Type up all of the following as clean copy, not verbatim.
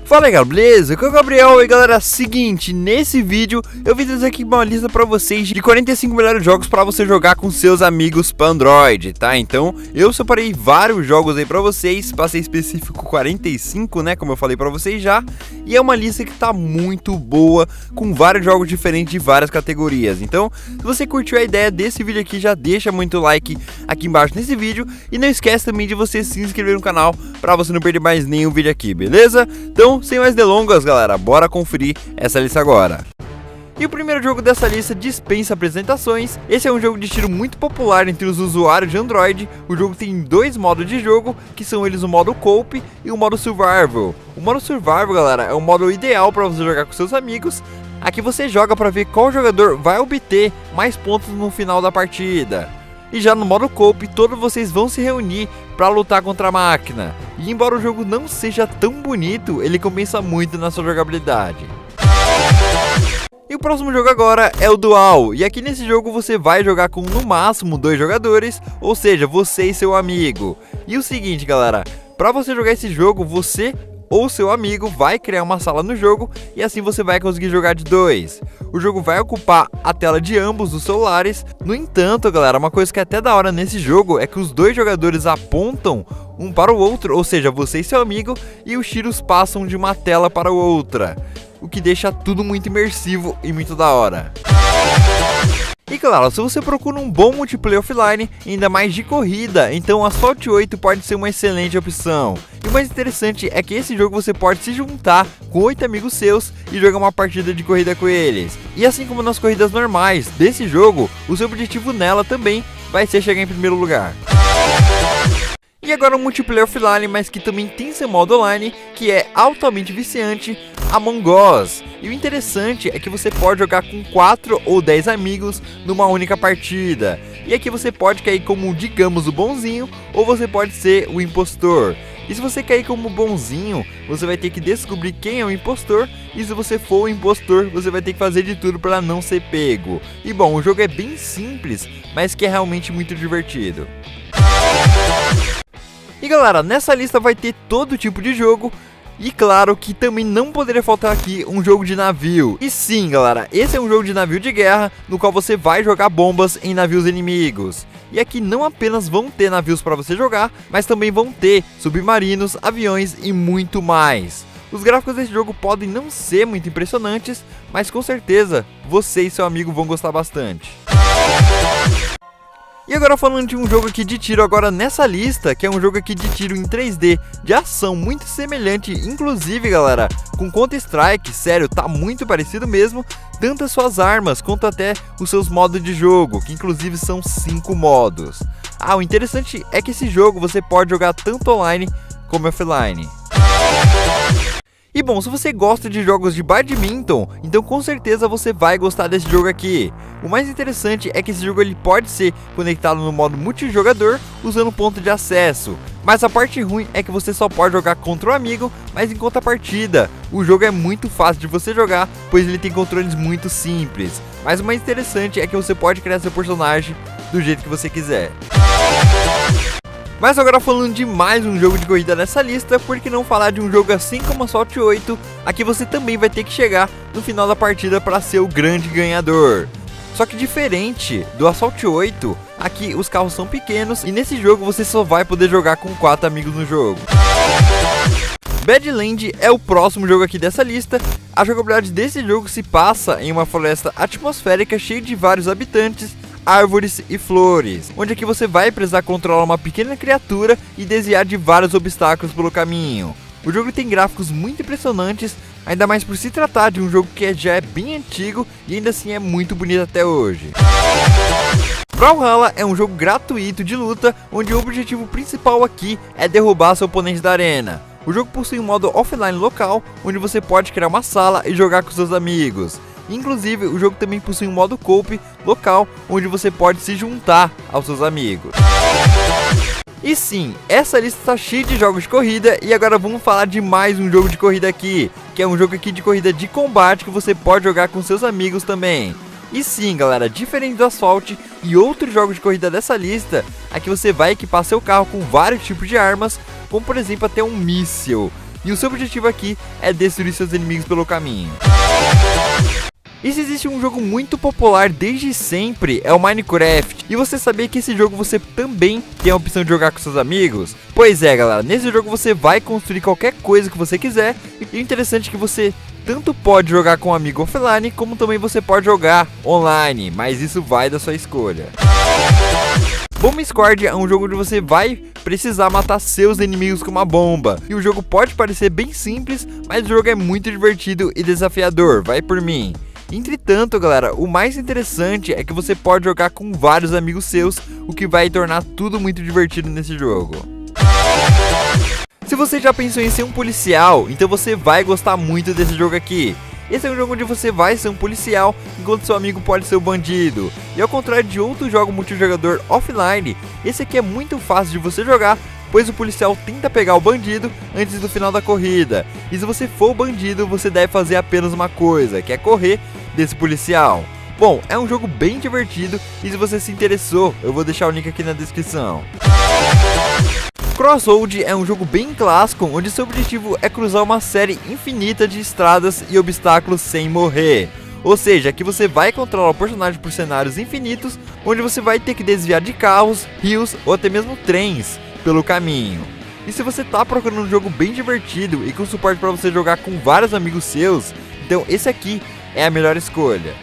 Fala aí galera, beleza? Aqui é o Gabriel e galera, seguinte, nesse vídeo eu vim trazer aqui uma lista pra vocês de 45 melhores jogos pra você jogar com seus amigos pra Android, tá? Então eu separei vários jogos aí pra vocês, pra ser específico 45, né, como eu falei pra vocês já. E é uma lista que tá muito boa, com vários jogos diferentes de várias categorias. Então, se você curtiu a ideia desse vídeo aqui, já deixa muito like aqui embaixo nesse vídeo. E não esquece também de você se inscrever no canal pra você não perder mais nenhum vídeo aqui, beleza? Então, sem mais delongas, galera, bora conferir essa lista agora. E o primeiro jogo dessa lista dispensa apresentações. Esse é um jogo de tiro muito popular entre os usuários de Android. O jogo tem dois modos de jogo, que são eles o modo Coop e o modo Survival. O modo Survival, galera, é o modo ideal para você jogar com seus amigos. Aqui você joga para ver qual jogador vai obter mais pontos no final da partida. E já no modo Coop, todos vocês vão se reunir para lutar contra a máquina. E embora o jogo não seja tão bonito, ele compensa muito na sua jogabilidade. E o próximo jogo agora é o Dual. E aqui nesse jogo você vai jogar com no máximo 2 jogadores, ou seja, você e seu amigo. E o seguinte, galera, para você jogar esse jogo, você ou seu amigo vai criar uma sala no jogo e assim você vai conseguir jogar de 2. O jogo vai ocupar a tela de ambos os celulares. No entanto, galera, uma coisa que é até da hora nesse jogo é que os dois jogadores apontam um para o outro, ou seja, você e seu amigo, e os tiros passam de uma tela para outra, o que deixa tudo muito imersivo e muito da hora. E claro, se você procura um bom multiplayer offline, ainda mais de corrida, então o Asphalt 8 pode ser uma excelente opção. E o mais interessante é que esse jogo você pode se juntar com 8 amigos seus e jogar uma partida de corrida com eles. E assim como nas corridas normais desse jogo, o seu objetivo nela também vai ser chegar em primeiro lugar. E agora um multiplayer offline, mas que também tem seu modo online, que é altamente viciante, Among Us. E o interessante é que você pode jogar com 4 ou 10 amigos numa única partida. E aqui você pode cair como, digamos, o bonzinho, ou você pode ser o impostor. E se você cair como bonzinho, você vai ter que descobrir quem é o impostor. E se você for o impostor, você vai ter que fazer de tudo para não ser pego. E bom, o jogo é bem simples, mas que é realmente muito divertido. E galera, nessa lista vai ter todo tipo de jogo. E claro que também não poderia faltar aqui um jogo de navio. E sim, galera, esse é um jogo de navio de guerra, no qual você vai jogar bombas em navios inimigos. E aqui não apenas vão ter navios para você jogar, mas também vão ter submarinos, aviões e muito mais. Os gráficos desse jogo podem não ser muito impressionantes, mas com certeza você e seu amigo vão gostar bastante. E agora falando de um jogo aqui de tiro agora nessa lista, que é um jogo aqui de tiro em 3D, de ação muito semelhante, inclusive galera, com Counter-Strike, sério, tá muito parecido mesmo, tanto as suas armas quanto até os seus modos de jogo, que inclusive são 5 modos. Ah, o interessante é que esse jogo você pode jogar tanto online como offline. E bom, se você gosta de jogos de badminton, então com certeza você vai gostar desse jogo aqui. O mais interessante é que esse jogo ele pode ser conectado no modo multijogador usando ponto de acesso. Mas a parte ruim é que você só pode jogar contra um amigo, mas em contrapartida, o jogo é muito fácil de você jogar, pois ele tem controles muito simples. Mas o mais interessante é que você pode criar seu personagem do jeito que você quiser. Mas agora falando de mais um jogo de corrida nessa lista, por que não falar de um jogo assim como Asphalt 8? Aqui você também vai ter que chegar no final da partida para ser o grande ganhador. Só que diferente do Asphalt 8, aqui os carros são pequenos e nesse jogo você só vai poder jogar com 4 amigos no jogo. Badland é o próximo jogo aqui dessa lista. A jogabilidade desse jogo se passa em uma floresta atmosférica cheia de vários habitantes, árvores e flores, onde aqui você vai precisar controlar uma pequena criatura e desviar de vários obstáculos pelo caminho. O jogo tem gráficos muito impressionantes, ainda mais por se tratar de um jogo que já é bem antigo e ainda assim é muito bonito até hoje. Brawlhalla é um jogo gratuito de luta, onde o objetivo principal aqui é derrubar seu oponente da arena. O jogo possui um modo offline local, onde você pode criar uma sala e jogar com seus amigos. Inclusive, o jogo também possui um modo Coop local, onde você pode se juntar aos seus amigos. E sim, essa lista está cheia de jogos de corrida e agora vamos falar de mais um jogo de corrida aqui, que é um jogo aqui de corrida de combate que você pode jogar com seus amigos também. E sim, galera, diferente do Asphalt e outros jogos de corrida dessa lista, aqui você vai equipar seu carro com vários tipos de armas, como por exemplo até um míssil. E o seu objetivo aqui é destruir seus inimigos pelo caminho. E se existe um jogo muito popular desde sempre, é o Minecraft. E você sabia que esse jogo você também tem a opção de jogar com seus amigos? Pois é, galera, nesse jogo você vai construir qualquer coisa que você quiser. E o interessante é que você tanto pode jogar com um amigo offline, como também você pode jogar online, mas isso vai da sua escolha. Bomb Squad é um jogo onde você vai precisar matar seus inimigos com uma bomba. E o jogo pode parecer bem simples, mas o jogo é muito divertido e desafiador, vai por mim. Entretanto, galera, o mais interessante é que você pode jogar com vários amigos seus, o que vai tornar tudo muito divertido nesse jogo. Se você já pensou em ser um policial, então você vai gostar muito desse jogo aqui. Esse é um jogo onde você vai ser um policial, enquanto seu amigo pode ser o bandido. E ao contrário de outro jogo multijogador offline, esse aqui é muito fácil de você jogar, pois o policial tenta pegar o bandido antes do final da corrida. E se você for o bandido, você deve fazer apenas uma coisa, que é correr desse policial. Bom, é um jogo bem divertido e se você se interessou, eu vou deixar o link aqui na descrição. Crossroad é um jogo bem clássico, onde seu objetivo é cruzar uma série infinita de estradas e obstáculos sem morrer. Ou seja, aqui você vai controlar o personagem por cenários infinitos, onde você vai ter que desviar de carros, rios ou até mesmo trens pelo caminho. E se você tá procurando um jogo bem divertido e com suporte para você jogar com vários amigos seus, então esse aqui é a melhor escolha.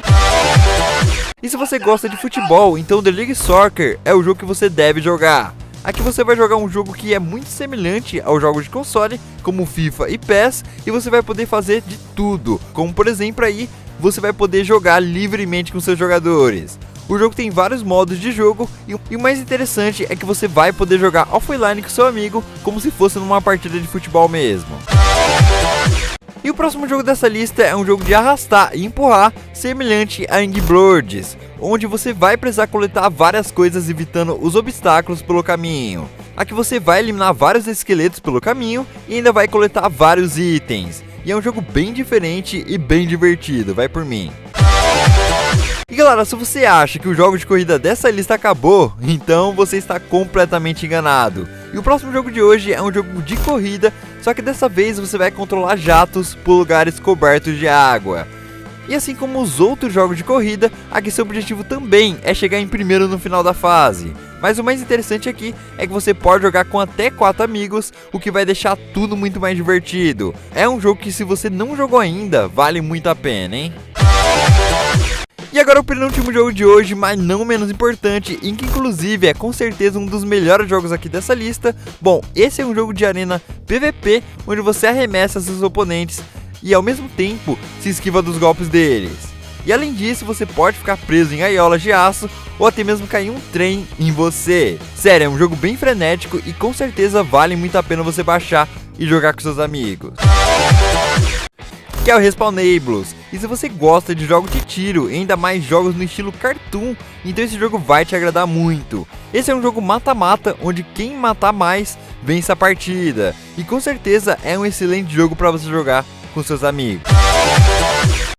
E se você gosta de futebol, então The League Soccer é o jogo que você deve jogar. Aqui você vai jogar um jogo que é muito semelhante aos jogos de console, como FIFA e PES, e você vai poder fazer de tudo, como por exemplo aí, você vai poder jogar livremente com seus jogadores. O jogo tem vários modos de jogo e o mais interessante é que você vai poder jogar offline com seu amigo, como se fosse numa partida de futebol mesmo. E o próximo jogo dessa lista é um jogo de arrastar e empurrar, semelhante a Angry Birds, onde você vai precisar coletar várias coisas evitando os obstáculos pelo caminho. Aqui você vai eliminar vários esqueletos pelo caminho e ainda vai coletar vários itens. E é um jogo bem diferente e bem divertido, vai por mim. E galera, se você acha que o jogo de corrida dessa lista acabou, então você está completamente enganado. E o próximo jogo de hoje é um jogo de corrida, só que dessa vez você vai controlar jatos por lugares cobertos de água. E assim como os outros jogos de corrida, aqui seu objetivo também é chegar em primeiro no final da fase. Mas o mais interessante aqui é que você pode jogar com até 4 amigos, o que vai deixar tudo muito mais divertido. É um jogo que se você não jogou ainda, vale muito a pena, hein? E agora o penúltimo jogo de hoje, mas não menos importante, e que inclusive é com certeza um dos melhores jogos aqui dessa lista. Bom, esse é um jogo de arena PVP, onde você arremessa seus oponentes e ao mesmo tempo se esquiva dos golpes deles. E além disso, você pode ficar preso em gaiolas de aço ou até mesmo cair um trem em você. Sério, é um jogo bem frenético e com certeza vale muito a pena você baixar e jogar com seus amigos. Que é o Respawnables. E se você gosta de jogos de tiro e ainda mais jogos no estilo cartoon, então esse jogo vai te agradar muito. Esse é um jogo mata-mata, onde quem matar mais vence a partida. E com certeza é um excelente jogo para você jogar com seus amigos.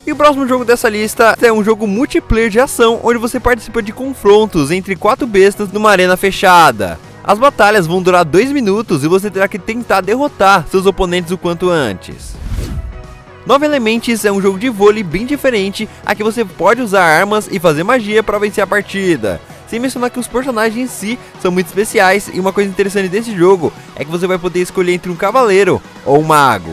E o próximo jogo dessa lista é um jogo multiplayer de ação, onde você participa de confrontos entre 4 bestas numa arena fechada. As batalhas vão durar 2 minutos e você terá que tentar derrotar seus oponentes o quanto antes. 9 Elements é um jogo de vôlei bem diferente, aqui você pode usar armas e fazer magia para vencer a partida. Sem mencionar que os personagens em si são muito especiais e uma coisa interessante desse jogo é que você vai poder escolher entre um cavaleiro ou um mago.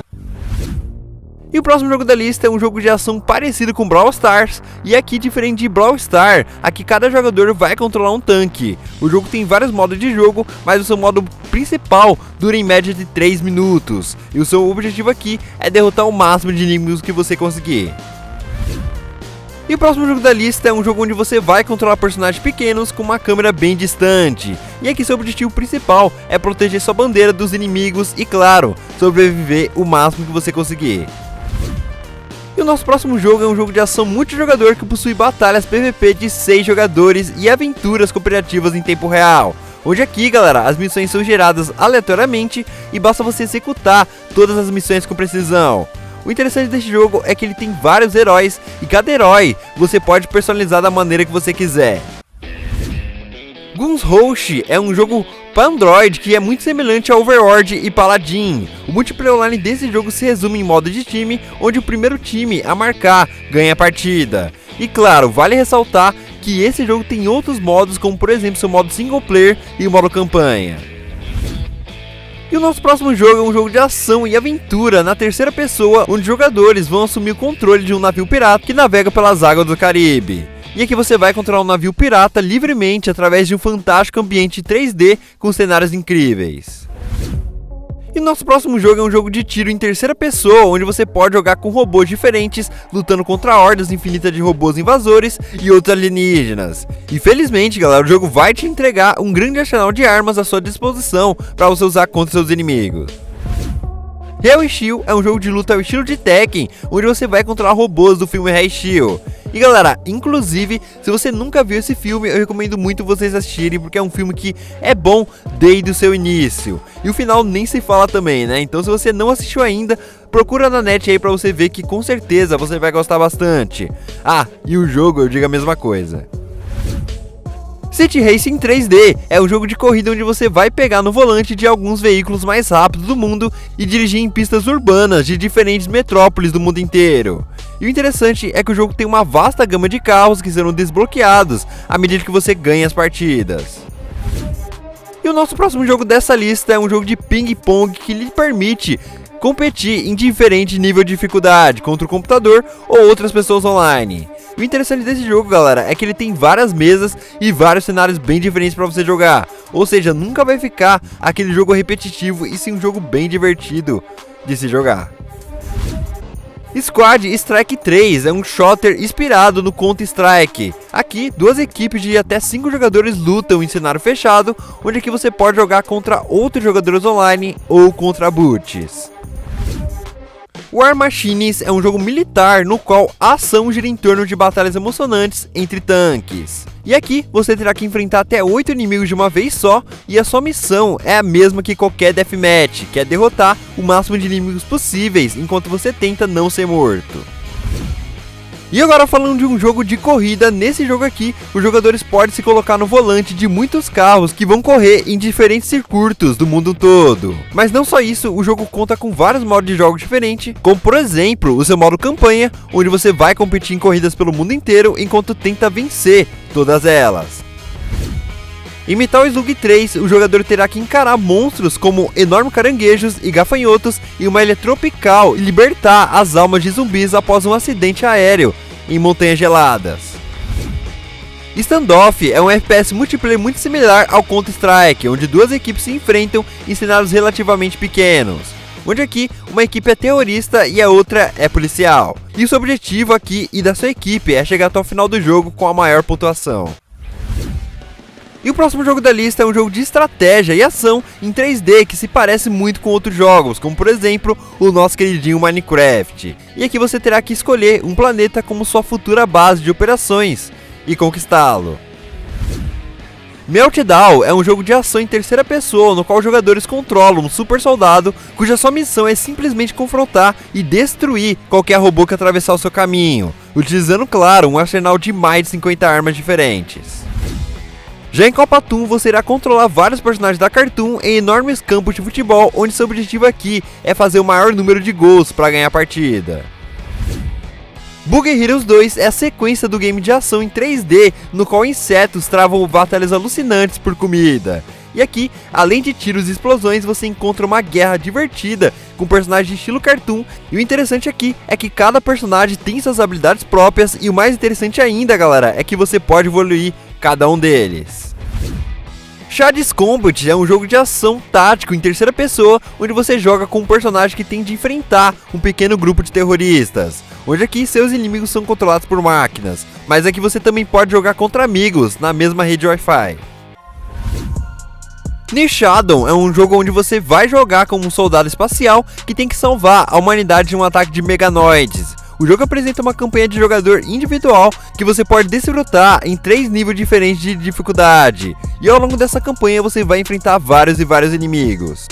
E o próximo jogo da lista é um jogo de ação parecido com Brawl Stars, e aqui diferente de Brawl Stars, aqui cada jogador vai controlar um tanque. O jogo tem vários modos de jogo, mas o seu modo principal dura em média de 3 minutos, e o seu objetivo aqui é derrotar o máximo de inimigos que você conseguir. E o próximo jogo da lista é um jogo onde você vai controlar personagens pequenos com uma câmera bem distante. E aqui seu objetivo principal é proteger sua bandeira dos inimigos e, claro, sobreviver o máximo que você conseguir. E o nosso próximo jogo é um jogo de ação multijogador que possui batalhas PVP de 6 jogadores e aventuras cooperativas em tempo real. Hoje aqui, galera, as missões são geradas aleatoriamente e basta você executar todas as missões com precisão. O interessante desse jogo é que ele tem vários heróis e cada herói você pode personalizar da maneira que você quiser. Guns Rush é um jogo para Android que é muito semelhante a Overlord e Paladin. O multiplayer online desse jogo se resume em modo de time, onde o primeiro time a marcar ganha a partida. E claro, vale ressaltar que esse jogo tem outros modos, como por exemplo seu modo single player e o modo campanha. E o nosso próximo jogo é um jogo de ação e aventura na terceira pessoa, onde jogadores vão assumir o controle de um navio pirata que navega pelas águas do Caribe. E aqui você vai controlar um navio pirata livremente através de um fantástico ambiente 3D com cenários incríveis. E nosso próximo jogo é um jogo de tiro em terceira pessoa, onde você pode jogar com robôs diferentes, lutando contra hordas infinitas de robôs invasores e outros alienígenas. E felizmente, galera, o jogo vai te entregar um grande arsenal de armas à sua disposição para você usar contra seus inimigos. Hell Steel é um jogo de luta ao estilo de Tekken, onde você vai controlar robôs do filme Hell Steel. E galera, inclusive, se você nunca viu esse filme, eu recomendo muito vocês assistirem, porque é um filme que é bom desde o seu início. E o final nem se fala também, né? Então se você não assistiu ainda, procura na net aí pra você ver que com certeza você vai gostar bastante. Ah, e o jogo eu digo a mesma coisa. City Racing 3D é um jogo de corrida onde você vai pegar no volante de alguns veículos mais rápidos do mundo e dirigir em pistas urbanas de diferentes metrópoles do mundo inteiro. E o interessante é que o jogo tem uma vasta gama de carros que serão desbloqueados à medida que você ganha as partidas. E o nosso próximo jogo dessa lista é um jogo de ping-pong que lhe permite competir em diferente nível de dificuldade contra o computador ou outras pessoas online. O interessante desse jogo, galera, é que ele tem várias mesas e vários cenários bem diferentes para você jogar. Ou seja, nunca vai ficar aquele jogo repetitivo e sim um jogo bem divertido de se jogar. Squad Strike 3 é um shooter inspirado no Counter-Strike. Aqui, duas equipes de até 5 jogadores lutam em cenário fechado, onde aqui você pode jogar contra outros jogadores online ou contra bots. War Machines é um jogo militar no qual a ação gira em torno de batalhas emocionantes entre tanques. E aqui você terá que enfrentar até 8 inimigos de uma vez só, e a sua missão é a mesma que qualquer deathmatch, que é derrotar o máximo de inimigos possíveis enquanto você tenta não ser morto. E agora falando de um jogo de corrida, nesse jogo aqui, os jogadores podem se colocar no volante de muitos carros que vão correr em diferentes circuitos do mundo todo. Mas não só isso, o jogo conta com vários modos de jogo diferentes, como por exemplo, o seu modo campanha, onde você vai competir em corridas pelo mundo inteiro enquanto tenta vencer todas elas. Em Metal Slug 3, o jogador terá que encarar monstros como enormes caranguejos e gafanhotos em uma ilha tropical e libertar as almas de zumbis após um acidente aéreo em montanhas geladas. Standoff é um FPS multiplayer muito similar ao Counter-Strike, onde duas equipes se enfrentam em cenários relativamente pequenos, onde aqui uma equipe é terrorista e a outra é policial. E o seu objetivo aqui e da sua equipe é chegar até o final do jogo com a maior pontuação. E o próximo jogo da lista é um jogo de estratégia e ação em 3D que se parece muito com outros jogos, como por exemplo o nosso queridinho Minecraft. E aqui você terá que escolher um planeta como sua futura base de operações e conquistá-lo. Meltdown é um jogo de ação em terceira pessoa, no qual os jogadores controlam um super soldado, cuja sua missão é simplesmente confrontar e destruir qualquer robô que atravessar o seu caminho, utilizando, claro, um arsenal de mais de 50 armas diferentes. Já em Copatoon, você irá controlar vários personagens da Cartoon em enormes campos de futebol, onde seu objetivo aqui é fazer o maior número de gols para ganhar a partida. Bug Heroes 2 é a sequência do game de ação em 3D, no qual insetos travam batalhas alucinantes por comida. E aqui, além de tiros e explosões, você encontra uma guerra divertida com personagens de estilo cartoon. E o interessante aqui é que cada personagem tem suas habilidades próprias, e o mais interessante ainda, galera, é que você pode evoluir cada um deles. Shadow's Combat é um jogo de ação tático em terceira pessoa, onde você joga com um personagem que tem de enfrentar um pequeno grupo de terroristas, onde aqui seus inimigos são controlados por máquinas, mas aqui você também pode jogar contra amigos na mesma rede Wi-Fi. Near Shadow é um jogo onde você vai jogar como um soldado espacial que tem que salvar a humanidade de um ataque de meganoides. O jogo apresenta uma campanha de jogador individual que você pode desfrutar em 3 níveis diferentes de dificuldade. E ao longo dessa campanha você vai enfrentar vários inimigos.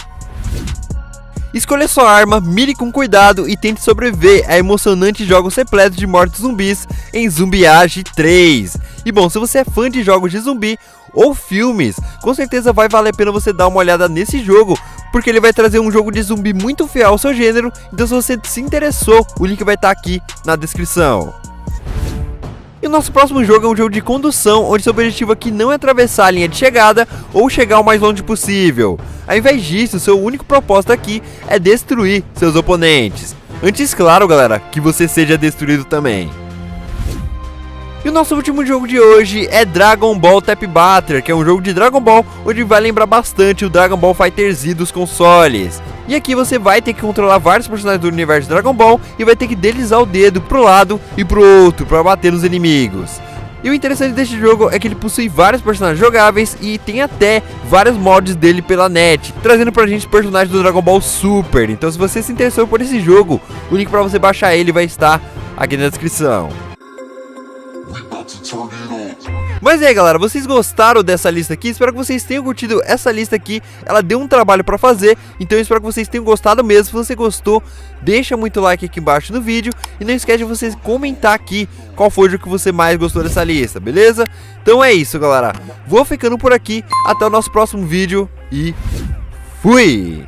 Escolha sua arma, mire com cuidado e tente sobreviver a emocionantes jogos repletos de mortos zumbis em Zumbiage 3. E bom, se você é fã de jogos de zumbi ou filmes, com certeza vai valer a pena você dar uma olhada nesse jogo, porque ele vai trazer um jogo de zumbi muito fiel ao seu gênero. Então se você se interessou, o link vai estar aqui na descrição. E o nosso próximo jogo é um jogo de condução, onde seu objetivo aqui não é atravessar a linha de chegada ou chegar o mais longe possível. Ao invés disso, seu único propósito aqui é destruir seus oponentes. Antes, claro, galera, que você seja destruído também. E o nosso último jogo de hoje é Dragon Ball Tap Battle, que é um jogo de Dragon Ball, onde vai lembrar bastante o Dragon Ball FighterZ dos consoles. E aqui você vai ter que controlar vários personagens do universo de Dragon Ball e vai ter que deslizar o dedo pro lado e pro outro para bater nos inimigos. E o interessante deste jogo é que ele possui vários personagens jogáveis e tem até vários mods dele pela net, trazendo pra gente personagens do Dragon Ball Super. Então se você se interessou por esse jogo, o link pra você baixar ele vai estar aqui na descrição. Mas e aí, galera, vocês gostaram dessa lista aqui? Espero que vocês tenham curtido essa lista aqui. Ela deu um trabalho pra fazer, então eu espero que vocês tenham gostado mesmo. Se você gostou, deixa muito like aqui embaixo no vídeo. E não esquece de vocês comentar aqui qual foi o jogo que você mais gostou dessa lista, beleza? Então é isso, galera. Vou ficando por aqui, até o nosso próximo vídeo e fui!